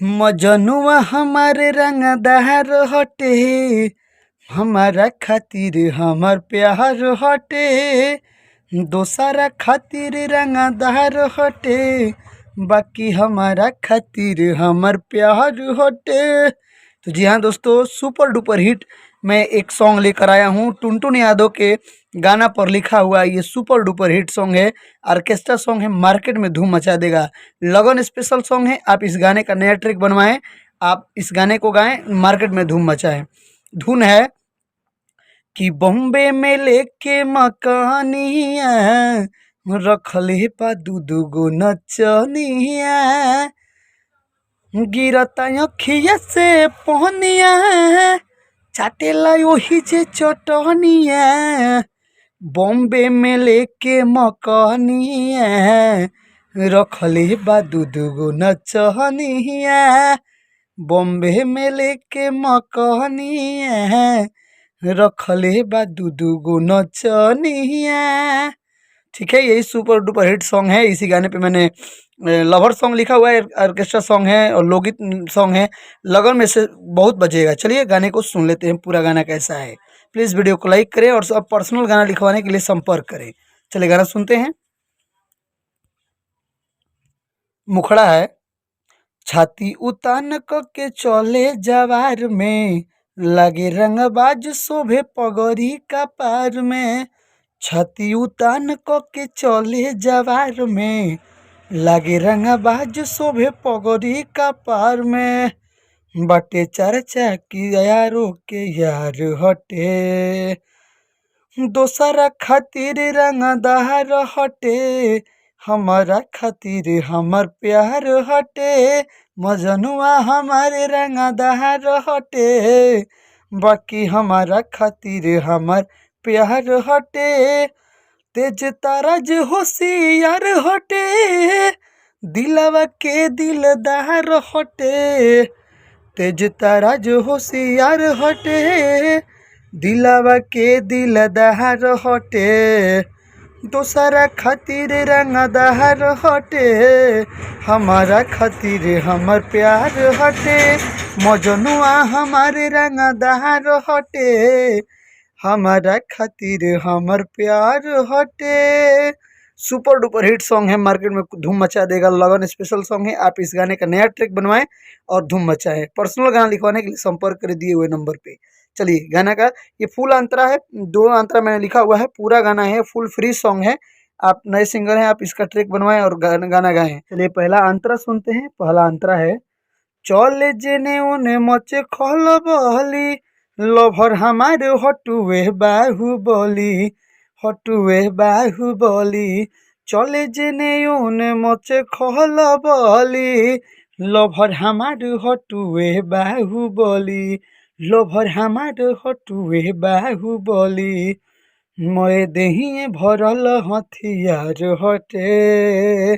मजनुआ हमारे रंगदार हटे, हमारा खातिर हमार प्यार हटे। दोसरा खातिर रंगदार हटे, बाकी हमारा खातिर हमार प्यार हटे। तो जी हाँ दोस्तों, सुपर डुपर हिट मैं एक सॉन्ग लेकर आया हूँ। टुनटुन यादव के गाना पर लिखा हुआ ये सुपर डुपर हिट सॉन्ग है। ऑर्केस्ट्रा सॉन्ग है, मार्केट में धूम मचा देगा। लगन स्पेशल सॉन्ग है। आप इस गाने का नया ट्रैक बनवाएं, आप इस गाने को गाएं, मार्केट में धूम मचाएं। धुन है कि बॉम्बे में लेके मकानिया, रखले पा दू गो नचनिया, गिरता अखिया से पहनिया, चाटेला ओही जे चटनिया। बॉम्बे में लेके मकानिया, रखले बा दू गो नचनिया। बॉम्बे में लेके मकानिया, रखले बा दू गो नचनिया। ठीक है, यही सुपर डुपर हिट सॉन्ग है। इसी गाने पे मैंने लवर सॉन्ग लिखा हुआ है, ऑर्केस्ट्रा सॉन्ग है और लोकगीत सॉन्ग है। लगन में से बहुत बजेगा। चलिए गाने को सुन लेते हैं, पूरा गाना कैसा है। प्लीज़ वीडियो को लाइक करें और सब पर्सनल गाना लिखवाने के लिए संपर्क करें। चलिए गाना सुनते हैं। मुखड़ा है। छाती उतान के चले जवार में, लगे रंगबाज शोभे पगड़ी का पार में। छाती उतान के चले जवार में, लगे रंगबाज शोभे पगड़ी का पार में। बटे चर्चा की यारों के यार हटे, दोसरा खातिर रंगदार हटे, हमारा खातिर हमार प्यार हटे। मजनुआ हमारे रंगदार हटे, बाकी हमारा खातिर हमार प्यार हटे। तेज ताराज होशियार हटे, दिलवा के दिलदार हटे। तेज ताराज होशियार हटे, दिलवा के दिलदार हटे। दोसरा खातिर रंगदार हटे, हमारा खातिर हमार प्यार हटे। मजनुआ हमारे रंगदार हटे, हमारा खातिर हमार प्यार हटे। सुपर डुपर हिट सॉन्ग है, मार्केट में धूम मचा देगा। लगन स्पेशल सॉन्ग है। आप इस गाने का नया ट्रैक बनवाएं और धूम मचाएं। पर्सनल गाना लिखवाने के लिए संपर्क कर दिए हुए नंबर पे। चलिए गाना का ये फुल अंतरा है, 2 अंतरा मैंने लिखा हुआ है। पूरा गाना है, फुल फ्री सॉन्ग है। आप नए सिंगर हैं, आप इसका ट्रैक बनवाएं और गाना गाएं। चलिए पहला अंतरा सुनते हैं। पहला अंतरा है। चले जेने ओने मचे खलबली, लभर हमारे हटुए बाहुबली, हटुए बाहुबली। चले जेने ओने मचे खलबली, लभर हमारे हटुए बाहुबली, लभर हमारे हटुए बाहुबली। मोए देहिए भरल हथियार हटे,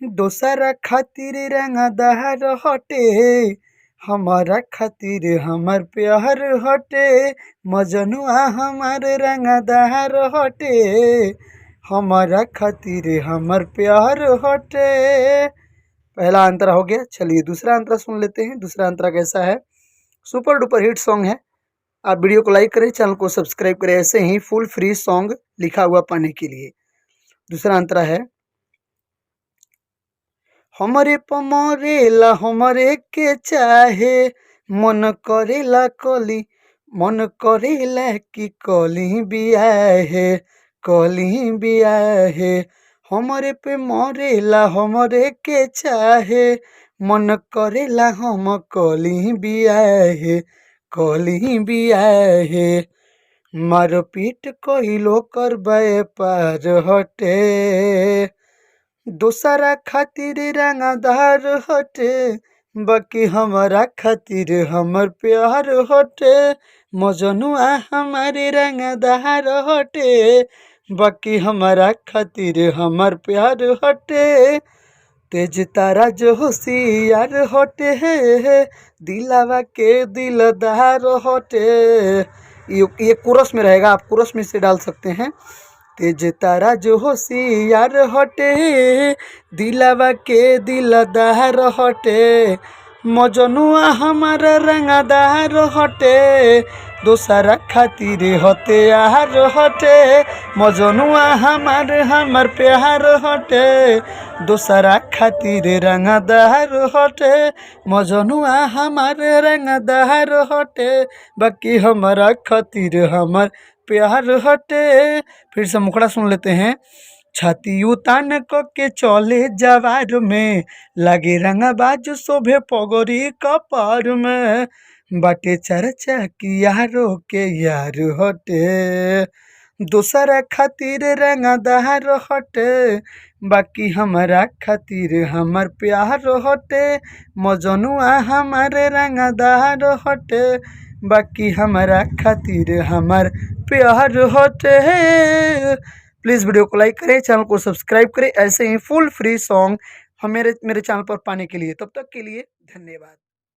दोसरा खातिर रंगदार हटे, हमारा खातिर हमार प्यार हटे। मजनुआ हमारे रंगदार हटे, हमारा खातिर हमार प्यार हटे। पहला अंतरा हो गया। चलिए दूसरा अंतरा सुन लेते हैं। दूसरा अंतरा कैसा है। सुपर डुपर हिट सॉन्ग है। आप वीडियो को लाइक करें, चैनल को सब्सक्राइब करें, ऐसे ही फुल फ्री सॉन्ग लिखा हुआ पाने के लिए। दूसरा अंतरा है। हमरे पमरेला हमरे के चाहे, मन करेला कली, मन करेला कि कली बियाहे, कली बियाहे। हमरे पे मरेला हमरे के चाहे, मन करेला हम कली बियाहे, कली बियाहे। मारपीट कइलो कर व्यापार हटे, दोसरा खातिर रंगदार हटे, बाकी हमारा खातिर हमार प्यार हटे। मजनुआ हमारे रंगदार हटे, बाकी हमारा खातिर हमार प्यार हटे। तेज तारा जो होशियार हटे, दिलावा के दिलदार हटे। ये कोरस में रहेगा, आप कोरस में से डाल सकते हैं। तेज तारा जो होशियार हटे, दिलावा के दिलदार हटे, मजनुआ हमारा रंगदार हटे, दोसरा खातिर हथियार हटे। मजनुआ हमार प्यार हटे, दोसरा खातिर रंगदार हटे। मजनुआ हमार रंगदार हटे, बाकी हमारा खातिर हमार प्यार हटे। फिर से मुखड़ा सुन लेते हैं। छाती उतान क के चले जवार में, लागे रंगबाज शोभे पगड़ी कपार में। बाटे चर्चा की यारो के यार हटे, दोसरा खातिर रंगदार हटे। बाकी हमारा खातिर हमार प्यार हटे। मजनुआ हमारे रंगदार हटे, बाकी हमारा खातिर हमार प्यार हटे। प्लीज़ वीडियो को लाइक करें, चैनल को सब्सक्राइब करें ऐसे ही फुल फ्री सॉन्ग मेरे चैनल पर पाने के लिए। तब तक के लिए धन्यवाद।